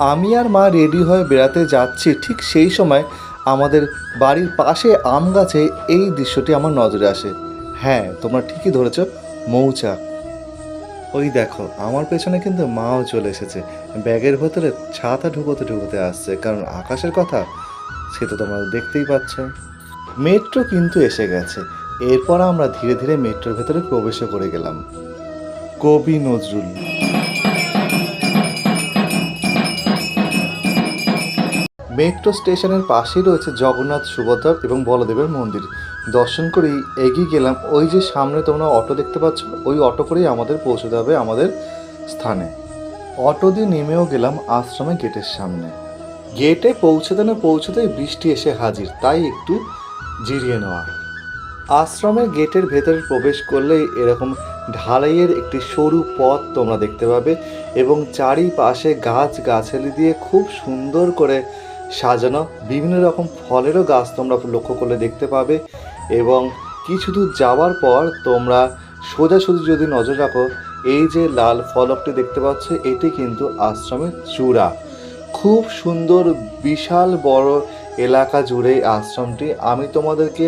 আমি আর মা রেডি হয়ে বেড়াতে যাচ্ছি, ঠিক সেই সময় আমাদের বাড়ির পাশে আম গাছে এই দৃশ্যটি আমার নজরে আসে। হ্যাঁ, তোমরা ঠিকই ধরেছ, মৌচাক। ওই দেখো, আমার পেছনে কিন্তু মাও চলে এসেছে, ব্যাগের ভেতরে ছাতা ঢুকোতে ঢুকোতে আসছে, কারণ আকাশের কথা সে তো তোমরা দেখতেই পাচ্ছ। মেট্রো কিন্তু এসে গেছে। এরপর আমরা ধীরে ধীরে মেট্রোর ভেতরে প্রবেশও করে গেলাম। কবি নজরুল। মেট্রো স্টেশনের পাশেই রয়েছে জগন্নাথ, সুভদ্রা এবং বলদেবের মন্দির। দর্শন করেই এগিয়ে গেলাম। ওই যে সামনে তোমরা অটো দেখতে পাচ্ছ, ওই অটো করেই আমাদের পৌঁছতে হবে আমাদের স্থানে। অটো দিয়ে নেমেও গেলাম আশ্রমের গেটের সামনে। গেটে পৌঁছতেই বৃষ্টি এসে হাজির, তাই একটু জিরিয়ে নেওয়া। আশ্রমের গেটের ভেতরে প্রবেশ করলেই এরকম ঢালাইয়ের একটি সরু পথ তোমরা দেখতে পাবে এবং চারিপাশে গাছগাছালি দিয়ে খুব সুন্দর করে সাজানো বিভিন্ন রকম ফলেরও গাছ তোমরা লক্ষ্য করলে দেখতে পাবে। এবং কিছু দূর যাওয়ার পর তোমরা সোজাসুজি যদি নজর রাখো, এই যে লাল ফলকটি দেখতে পাচ্ছ, এটি কিন্তু আশ্রমের চূড়া। খুব সুন্দর বিশাল বড় এলাকা জুড়ে আশ্রমটি। আমি তোমাদেরকে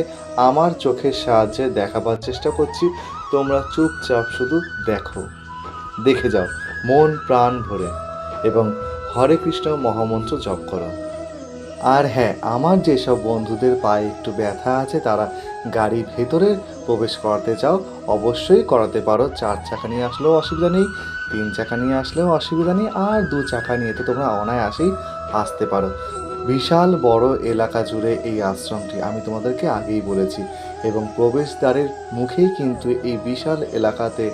আমার চোখের সাহায্যে দেখাবার চেষ্টা করছি, তোমরা চুপচাপ শুধু দেখে যাও মন প্রাণ ভরে এবং হরে কৃষ্ণ মহামন্ত্র জপ করো। আর হ্যাঁ, আমার যেসব বন্ধুদের পায়ে একটু ব্যথা আছে, তারা গাড়ির ভেতরে প্রবেশ করাতে চাও, অবশ্যই করাতে পারো। 4 চাকা নিয়ে আসলেও অসুবিধা নেই, 3 চাকা নিয়ে আসলেও অসুবিধা নেই, আর 2 চাকা নিয়ে তো তোমরা অনায়াসেই আসতে পারো। বিশাল বড় এলাকা জুড়ে এই আশ্রমটি, আমি তোমাদেরকে আগেই বলেছি। এবং প্রবেশদ্বারের মুখেই কিন্তু এই বিশাল এলাকাতে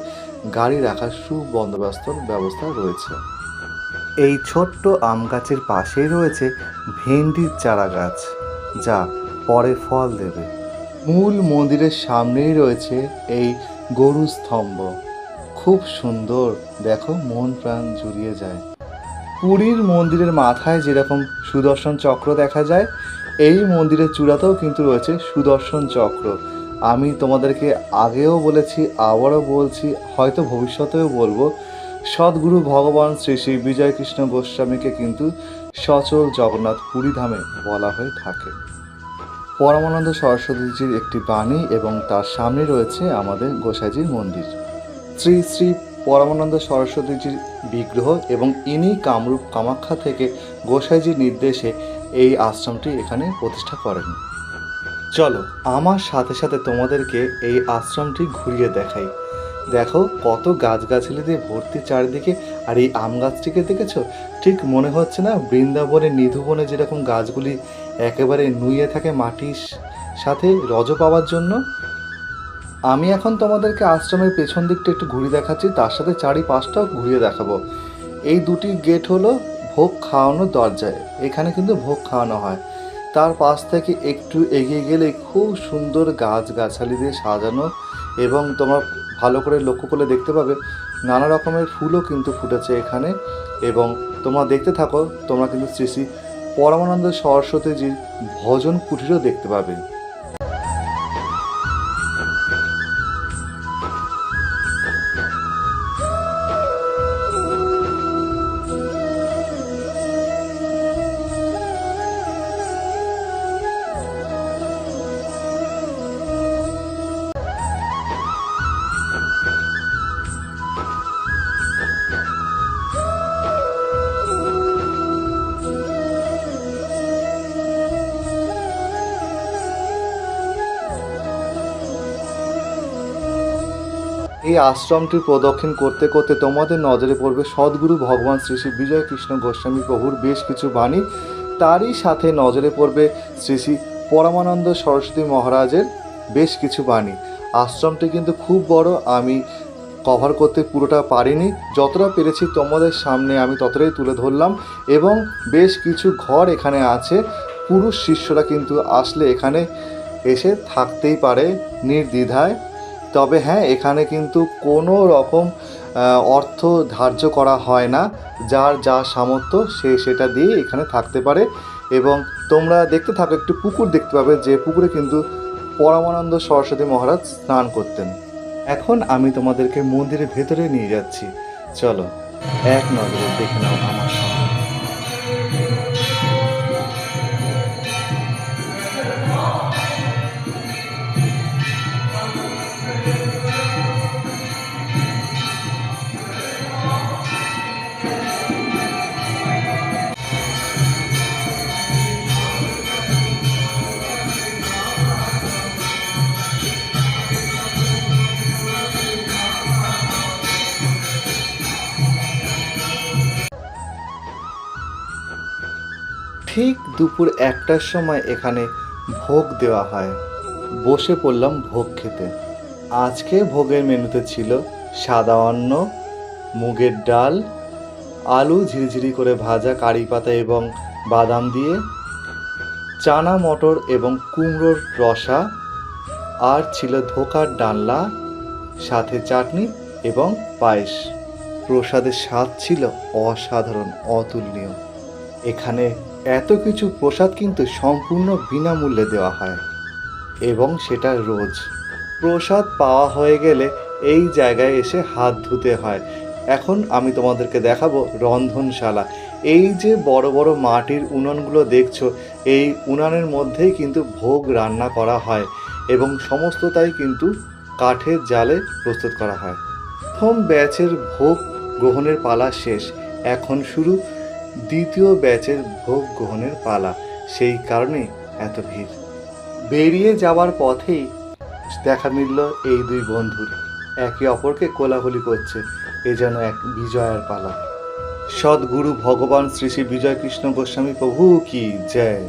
গাড়ি রাখার সুবন্দোবস্তর ব্যবস্থা রয়েছে। এই ছোট্ট আম গাছের পাশেই রয়েছে ভেন্ডির চারা গাছ, যা পরে ফল দেবে। মূল মন্দিরের সামনেই রয়েছে এই গরু স্তম্ভ, খুব সুন্দর, দেখো মন প্রাণ জুড়িয়ে যায়। পুরীর মন্দিরের মাথায় যেরকম সুদর্শন চক্র দেখা যায়, এই মন্দিরের চূড়াতেও কিন্তু রয়েছে সুদর্শন চক্র। আমি তোমাদেরকে আগেও বলেছি, আবারও বলছি, হয়তো ভবিষ্যতেও বলবো, সদ্গুরু ভগবান শ্রী শ্রী বিজয় কৃষ্ণ গোস্বামীকে কিন্তু সচল জগন্নাথ পুরী ধামে বলা হয়ে থাকে। পরমানন্দ সরস্বতীজির একটি বাণী এবং তার সামনে রয়েছে আমাদের গোসাইজির মন্দির। শ্রী শ্রী পরমানন্দ সরস্বতীজির বিগ্রহ এবং ইনি কামরূপ কামাখ্যা থেকে গোসাইজির নির্দেশে এই আশ্রমটি এখানে প্রতিষ্ঠা করেন। চলো আমার সাথে সাথে তোমাদেরকে এই আশ্রমটি ঘুরিয়ে দেখাই। দেখো কত গাছগাছালি দিয়ে ভর্তি চারিদিকে। আর এই আম গাছটিকে দেখেছো? ঠিক মনে হচ্ছে না বৃন্দাবনে নিধুবনে যেরকম গাছগুলি একেবারে নুয়ে থাকে মাটির সাথে রজ পাওয়ার জন্য। আমি এখন তোমাদেরকে আশ্রমের পেছন দিকটা একটু ঘুরিয়ে দেখাচ্ছি, তার সাথে চারিপাশটাও ঘুরিয়ে দেখাবো। এই দুটি গেট হলো ভোগ খাওয়ানোর দরজায়, এখানে কিন্তু ভোগ খাওয়ানো হয়। তার পাশ থেকে একটু এগিয়ে গেলে খুব সুন্দর গাছগাছালি দিয়ে সাজানো, এবং তোমরা ভালো করে লক্ষ্য করলে দেখতে পাবে নানা রকমের ফুলও কিন্তু ফুটেছে এখানে। এবং তোমরা দেখতে থাকো, তোমরা কিন্তু শ্রী শ্রী পরমানন্দ সরস্বতীজির ভজন কুঠিরও দেখতে পাবে। এই আশ্রমটি প্রদক্ষিণ করতে করতে তোমাদের নজরে পড়বে সদ্গুরু ভগবান শ্রী শ্রী বিজয় কৃষ্ণ গোস্বামী প্রভুর বেশ কিছু বাণী। তারই সাথে নজরে পড়বে শ্রী শ্রী পরমানন্দ সরস্বতী মহারাজের বেশ কিছু বাণী। আশ্রমটি কিন্তু খুব বড়, আমি কভার করতে পুরোটা পারিনি, যতটা পেরেছি তোমাদের সামনে আমি ততটাই তুলে ধরলাম। এবং বেশ কিছু ঘর এখানে আছে, পুরুষ শিষ্যরা কিন্তু আসলে এখানে এসে থাকতেই পারে নির্দ্বিধায়। তবে হ্যাঁ, এখানে কিন্তু কোনো রকম অর্থ ধার্য করা হয় না, যার যা সামর্থ্য সে সেটা দিয়ে এখানে থাকতে পারে। এবং তোমরা দেখতে থাকো, একটু পুকুর দেখতে পাবে, যে পুকুরে কিন্তু পরমানন্দ সরস্বতী মহারাজ স্নান করতেন। এখন আমি তোমাদেরকে মন্দিরের ভেতরে নিয়ে যাচ্ছি, চলো এক নজরে দেখে নাও আমার সামনে। ঠিক দুপুর 1টার সময় এখানে ভোগ দেওয়া হয়। বসে পড়লাম ভোগ খেতে। আজকে ভোগের মেনুতে ছিল সাদা অন্ন, মুগের ডাল, আলু ঝিরিঝিরি করে ভাজা কারি পাতা এবং বাদাম দিয়ে, চানা মটর এবং কুমড়োর রসা, আর ছিল ধোকার ডালনা, সাথে চাটনি এবং পায়েস। প্রসাদের স্বাদ ছিল অসাধারণ, অতুলনীয়। এখানে এত কিছু প্রসাদ কিন্তু সম্পূর্ণ বিনামূল্যে দেওয়া হয় এবং সেটা রোজ। প্রসাদ পাওয়া হয়ে গেলে এই জায়গায় এসে হাত ধুতে হয়। এখন আমি তোমাদেরকে দেখাবো রন্ধনশালা। এই যে বড় বড় মাটির উনুনগুলো দেখছো, এই উনানের মধ্যেই কিন্তু ভোগ রান্না করা হয় এবং সমস্তটাই কিন্তু কাঠের জালে প্রস্তুত করা হয়। প্রথম ব্যাচের ভোগ গ্রহণের পালা শেষ, এখন শুরু দ্বিতীয় ব্যাচের ভোগ গ্রহণের পালা। সেই কারণে এত ভিড়। বেরিয়ে যাওয়ার পথেই দেখা মিলল এই দুই বন্ধুর, একে অপরকে কোলাকুলি করছে। এ যেন এক বিজয়ার পালা। সদ্গুরু ভগবান শ্রী শ্রী বিজয় কৃষ্ণ গোস্বামী প্রভু কি জয়।